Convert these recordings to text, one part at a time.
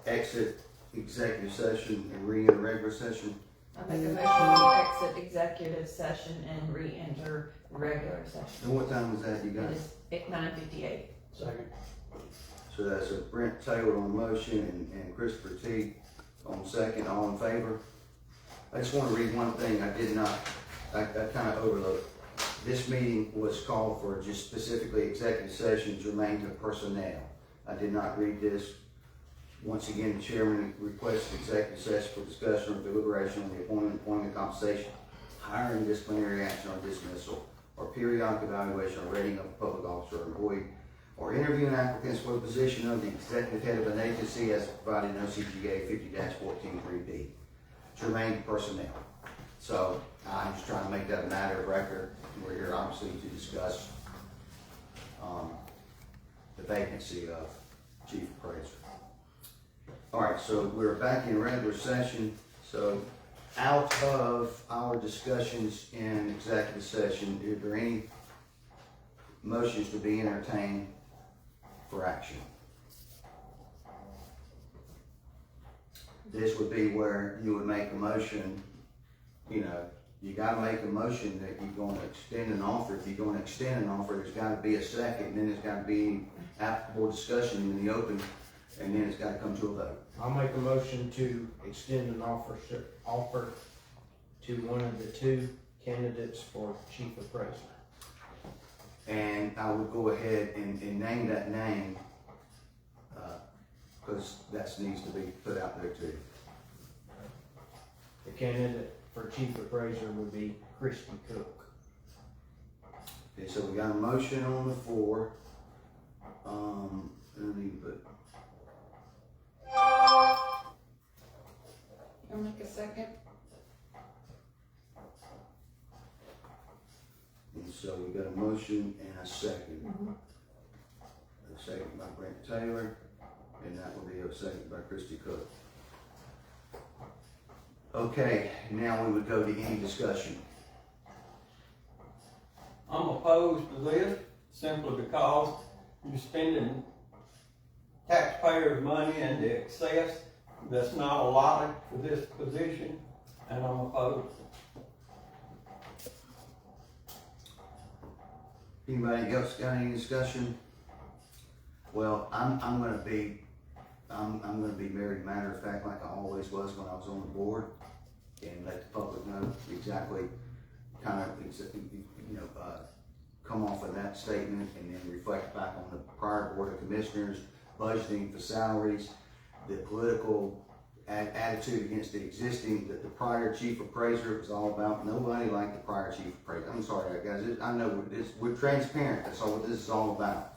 exit executive session and re-enter regular session. I make a motion to exit executive session and re-enter regular session. And what time was that you It got? is at 9:58. Second. So that's a Brent Taylor on motion and Christopher T on second. All in favor? I just want to read one thing. I kind of overlooked. This meeting was called for just specifically executive session germane to personnel. I did not read this. Once again, the chairman requested executive session for discussion or deliberation on the appointment, compensation, hiring, disciplinary action or dismissal, or periodic evaluation or rating of a public officer or employee, or interviewing applicants for the position of the executive head of an agency as provided in OCGA 50-14(3)B. Germane to personnel. So I'm just trying to make that a matter of record. We're here obviously to discuss the vacancy of Chief Appraiser. All right, so we're back in regular session. So out of our discussions in executive session, are there any motions to be entertained for action? This would be where you would make a motion, you know, you gotta make a motion that you're gonna extend an offer. If you're gonna extend an offer, there's gotta be a second, and then there's gotta be applicable discussion in the open, and then it's gotta come to a vote. I'll make a motion to extend an offer to one of the two candidates for Chief Appraiser. And I would go ahead and name that name, because that needs to be put out there too. The candidate for Chief Appraiser would be Christy Cook. Okay, so we got a motion on the floor. Let me put. I'll make a second. And so we got a motion and a second. A second by Brent Taylor, and that will be a second by Christy Cook. Okay, now we would go to any discussion. I'm opposed to this simply because you're spending taxpayers' money in the excess that's not allotted for this position, and I'm opposed. Anybody else got any discussion? Well, I'm gonna be very matter of fact, like I always was when I was on the board, and let the public know exactly, come off of that statement and then reflect back on the prior board of commissioners, budgeting for salaries, the political attitude against the existing, that the prior chief appraiser was all about. Nobody liked the prior chief appraiser. I'm sorry, guys. I know we're transparent. That's all what this is all about.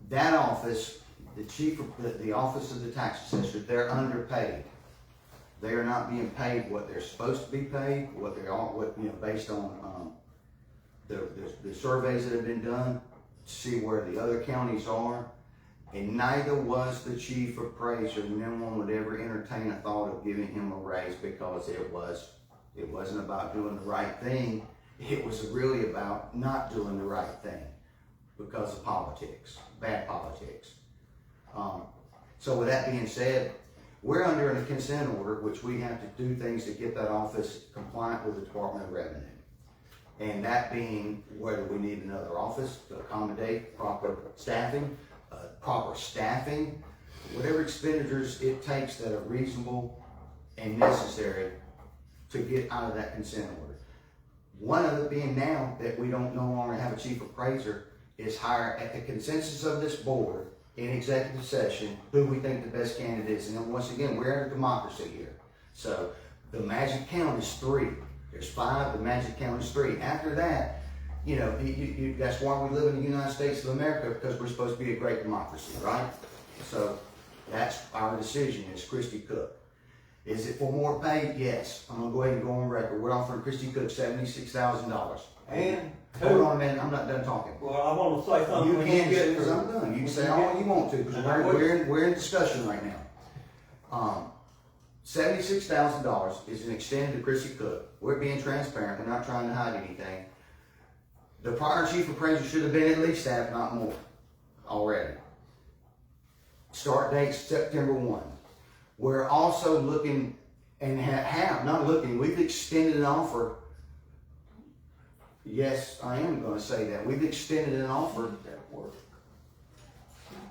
That office, the office of the tax assessor, they're underpaid. They are not being paid what they're supposed to be paid, based on the surveys that have been done to see where the other counties are. And neither was the chief appraiser. No one would ever entertain a thought of giving him a raise, because it wasn't about doing the right thing. It was really about not doing the right thing because of politics, bad politics. So with that being said, we're under a consent order, which we have to do things to get that office compliant with the Department of Revenue. And that being whether we need another office to accommodate proper staffing, whatever expenditures it takes that are reasonable and necessary to get out of that consent order. One of it being now that we don't no longer have a chief appraiser is hire at the consensus of this board in executive session who we think the best candidate is. And then once again, we're in a democracy here. So the magic count is 3. There's 5, the magic count is 3. After that, that's why we live in the United States of America, because we're supposed to be a great democracy, right? So that's our decision, is Christy Cook. Is it for more pay? Yes. I'm gonna go ahead and go on record. We're offering Christy Cook $76,000. And hold on a minute, I'm not done talking. Well, I want to say something. You can get, because I'm done. You can say all you want to, because we're in discussion right now. $76,000 is an extended to Christy Cook. We're being transparent. We're not trying to hide anything. The prior chief appraiser should have been at least that, if not more, already. Start date's September 1. We're also looking and not looking, we've extended an offer. Yes, I am gonna say that. We've extended an offer.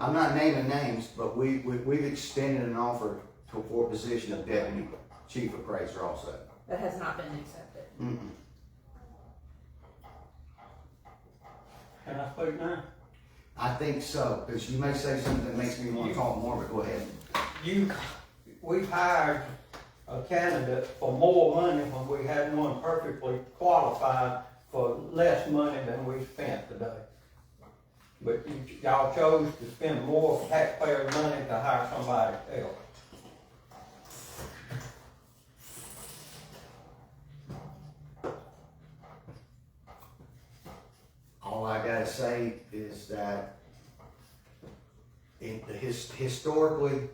I'm not naming names, but we've extended an offer for a position of deputy chief appraiser also. That has not been accepted. Mm-mm. Can I speak now? I think so, because you may say something that makes me want to talk more, but go ahead. We've hired a candidate for more money when we had one perfectly qualified for less money than we spent today. But y'all chose to spend more taxpayer money to hire somebody else. All I gotta say is that historically,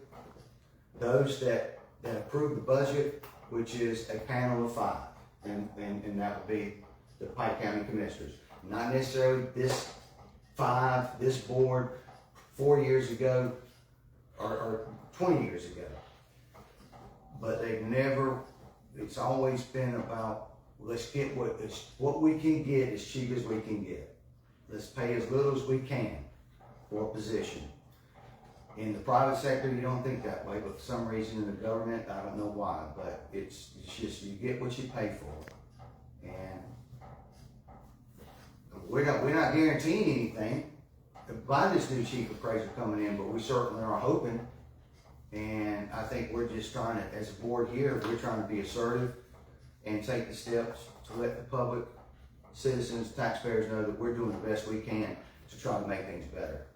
those that approve the budget, which is a panel of 5, and that would be the Pike County Commissioners. Not necessarily this board 4 years ago or 20 years ago. But it's always been about, let's get what we can get as cheap as we can get. Let's pay as little as we can for a position. In the private sector, you don't think that way, but for some reason in the government, I don't know why, but it's just, you get what you pay for. And we're not guaranteeing anything by this new chief appraiser coming in, but we certainly are hoping. And I think we're just trying to, as a board here, we're trying to be assertive and take the steps to let the public, citizens, taxpayers know that we're doing the best we can to try to make things better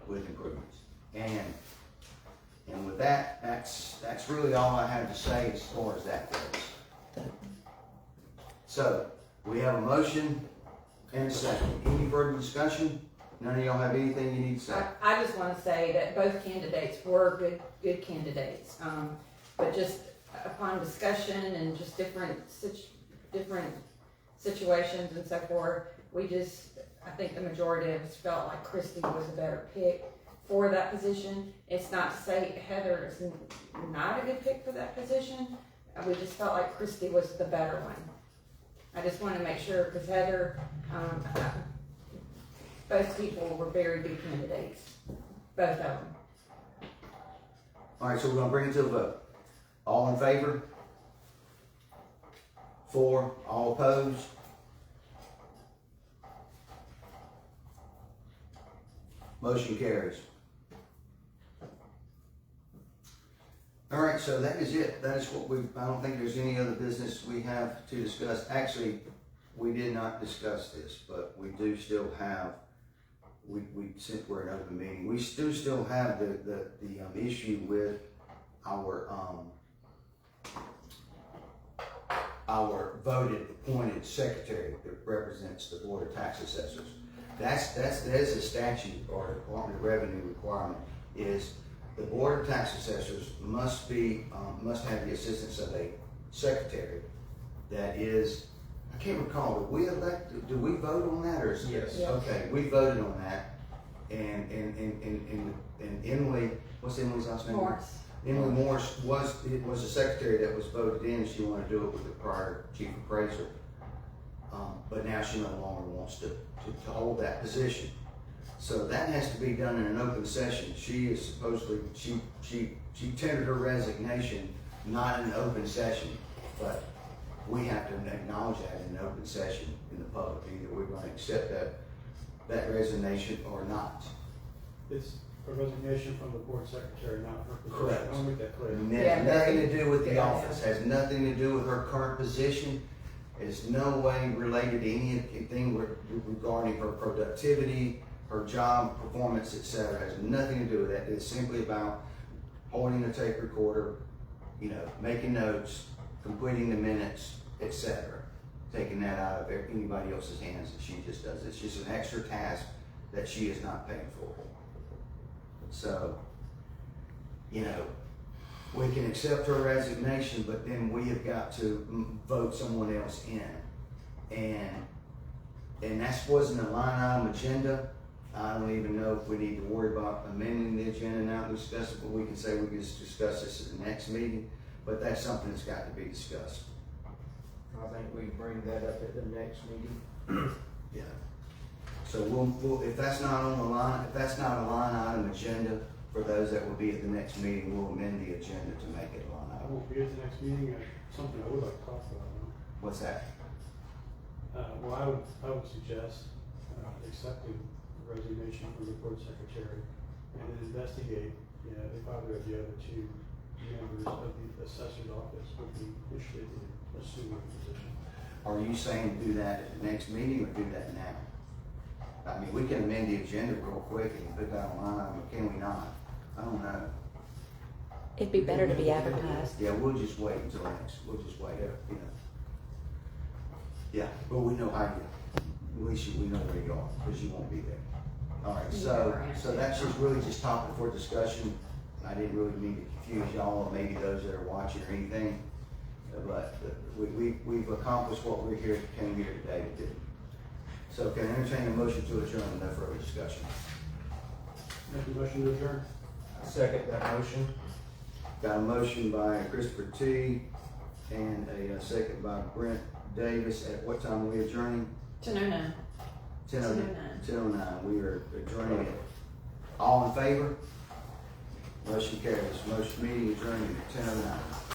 with improvements. And with that, that's really all I have to say as far as that goes. So, we have a motion and a second. Any further discussion? None of y'all have anything you need to say? I just want to say that both candidates were good candidates, but just upon discussion and just different situations and so forth, I think the majority of us felt like Christie was a better pick for that position. It's not to say Heather is not a good pick for that position. We just felt like Christie was the better one. I just want to make sure, because Heather, both people were very good candidates, both of them. All right, so we're gonna bring it to a vote. All in favor? 4, all opposed? Motion carries. All right, so that is it. That is what I don't think there's any other business we have to discuss. Actually, we did not discuss this, but we do still have, since we're in open meeting, we still have the issue with our voted appointed secretary that represents the Board of Tax Assessors. That is a statute or Department of Revenue requirement, is the Board of Tax Assessors must have the assistance of a secretary that is, I can't recall, do we vote on that or is Yes. Yes. Okay, we voted on that, and Emily, what's Emily's last name? Morris. Emily Morris was the secretary that was voted in, and she wanted to do it with the prior chief appraiser. But now she no longer wants to hold that position. So that has to be done in an open session. She is supposedly, she tendered her resignation, not in an open session, but we have to acknowledge that in an open session in the public. Either we're going to accept that resignation or not. It's a resignation from the board secretary, not her position. Correct. I'll make that clear. Yeah, Nothing to do with the yeah. office, has nothing to do with her current position. It's no way related to anything regarding her productivity, her job performance, etc. Has nothing to do with that. It's simply about holding a tape recorder, making notes, completing the minutes, etc. Taking that out of anybody else's hands, and she just does it. It's just an extra task that she is not paying for. So, we can accept her resignation, but then we have got to vote someone else in. And that wasn't a line item agenda I don't even know if we need to worry about amending the agenda now to discuss it, but we can say we can just discuss this at the next meeting, but that's something that's got to be discussed. I think we bring that up at the next meeting. Yeah. So we'll, if that's not on the line, if that's not a line item agenda for those that will be at the next meeting, we'll amend the agenda to make it a line I item. won't be at the next meeting, something I would like to talk about, What's that? well, I would suggest, accepting the resignation from the board secretary and investigate, if either of the other two members of the assessor's office would be interested in assuming the position. Are you saying do that at the next meeting or do that now? I mean, we can amend the agenda real quick and put that on line item, but can we not? I don't know. It'd be better to be advertised. Yeah, we'll just wait until next, we'll just wait, you know. Yeah, but we know how you, at least we know where you are, because you won't be there. All right, so that's just really just topic for discussion. I didn't really mean to confuse y'all, or maybe those that are watching or anything. But we've accomplished what we're here, came here today to do. So can I entertain a motion to adjourn with no further discussion? Make a motion to adjourn. I second that motion. Got a motion by Christopher T. and a second by Brent Davis. At what time are we adjourning? 10:09. 10:09. We are adjourning it. All in favor? Motion carries. Motion meeting adjourned at 10:09.